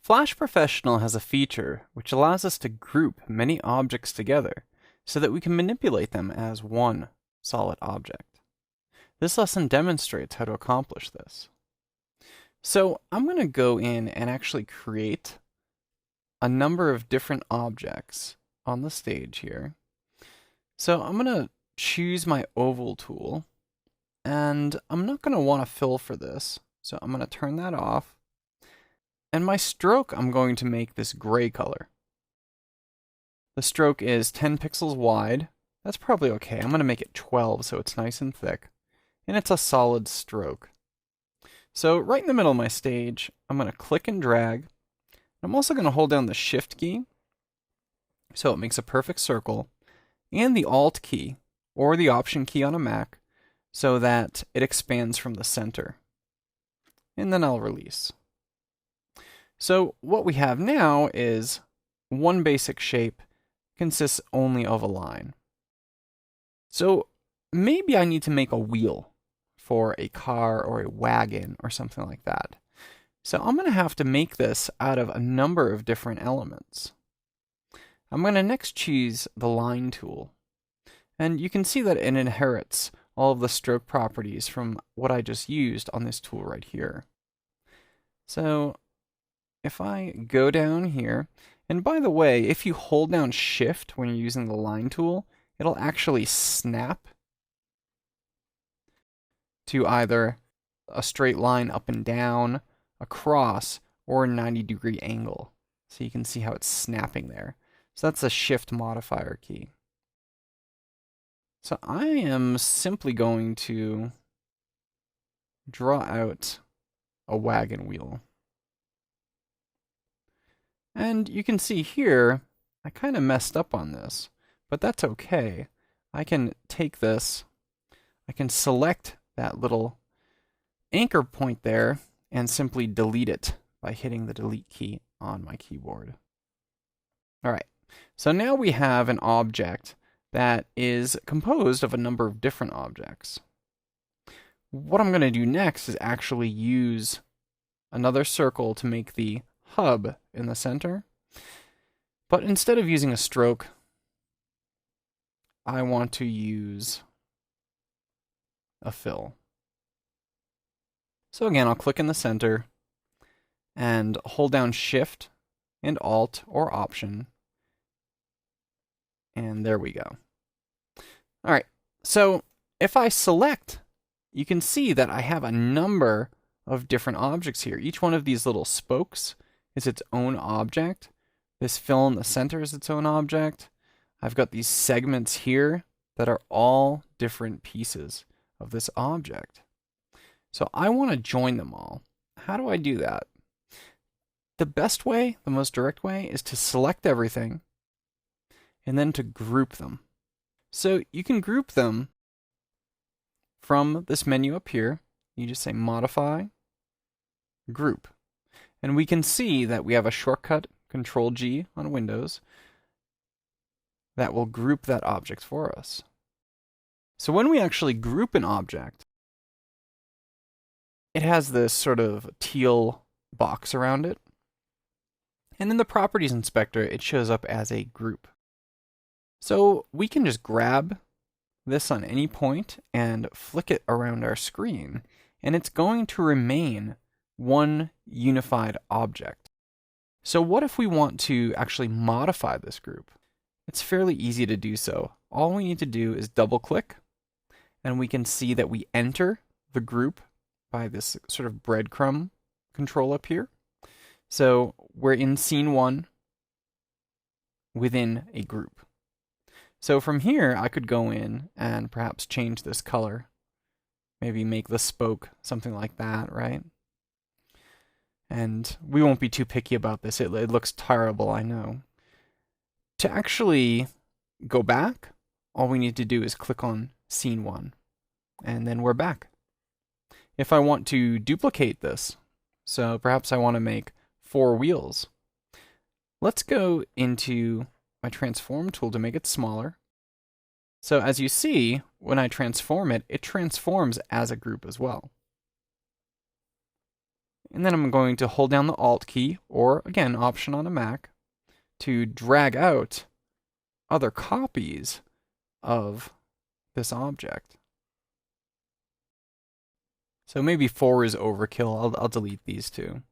Flash Professional has a feature which allows us to group many objects together so that we can manipulate them as one solid object. This lesson demonstrates how to accomplish this. So I'm going to go in and actually create a number of different objects on the stage here. So I'm going to choose my oval tool, and I'm not going to want to fill for this, so I'm going to turn that off. And my stroke, I'm going to make this gray color. The stroke is 10 pixels wide. That's probably okay. I'm going to make it 12 so it's nice and thick. And it's a solid stroke. So right in the middle of my stage, I'm going to click and drag. I'm also going to hold down the Shift key so it makes a perfect circle, and the Alt key or the Option key on a Mac so that it expands from the center. And then I'll release. So what we have now is one basic shape consists only of a line. So maybe I need to make a wheel for a car or a wagon or something like that. So I'm going to have to make this out of a number of different elements. I'm going to next choose the line tool. And you can see that it inherits all of the stroke properties from what I just used on this tool right here. So if I go down here, and by the way, if you hold down Shift when you're using the line tool, it'll actually snap to either a straight line up and down, across, or a 90-degree angle. So you can see how it's snapping there. So that's a Shift modifier key. So I am simply going to draw out a wagon wheel. And you can see here, I kind of messed up on this, but that's okay. I can take this, I can select that little anchor point there and simply delete it by hitting the delete key on my keyboard. All right, so now we have an object that is composed of a number of different objects. What I'm going to do next is actually use another circle to make the hub in the center. But instead of using a stroke, I want to use a fill. So again, I'll click in the center and hold down Shift and Alt or Option. And there we go. All right, so if I select, you can see that I have a number of different objects here. Each one of these little spokes is its own object. This fill in the center is its own object. I've got these segments here that are all different pieces of this object. So I want to join them all. How do I do that? The best way, the most direct way, is to select everything and then to group them. So you can group them from this menu up here. You just say Modify, Group. And we can see that we have a shortcut, Control-G on Windows, that will group that object for us. So when we actually group an object, it has this sort of teal box around it. And in the Properties Inspector, it shows up as a group. So we can just grab this on any point and flick it around our screen, and it's going to remain one unified object. So what if we want to actually modify this group? It's fairly easy to do so. All we need to do is double click, and we can see that we enter the group by this sort of breadcrumb control up here. So we're in scene 1 within a group. So from here, I could go in and perhaps change this color. Maybe make the spoke something like that, right? And we won't be too picky about this. It looks terrible, I know. To actually go back, all we need to do is click on scene 1, and then we're back. If I want to duplicate this, so perhaps I want to make 4 wheels, let's go into my transform tool to make it smaller. So as you see, when I transform it, it transforms as a group as well. And then I'm going to hold down the Alt key, or again, Option on a Mac, to drag out other copies of this object. So maybe 4 is overkill. I'll delete these two.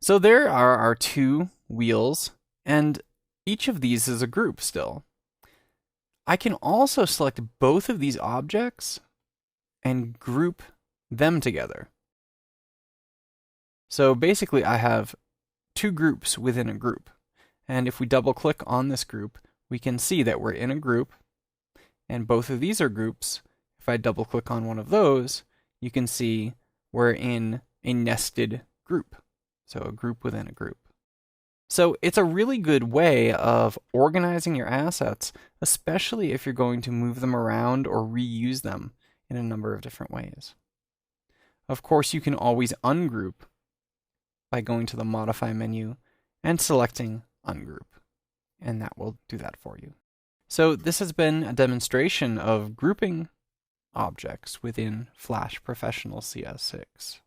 So there are our two wheels, and each of these is a group still. I can also select both of these objects and group them together. So basically I have two groups within a group. And if we double click on this group, we can see that we're in a group, and both of these are groups. If I double click on one of those, you can see we're in a nested group. So a group within a group. So it's a really good way of organizing your assets, especially if you're going to move them around or reuse them in a number of different ways. Of course, you can always ungroup by going to the Modify menu and selecting Ungroup, and that will do that for you. So this has been a demonstration of grouping objects within Flash Professional CS6.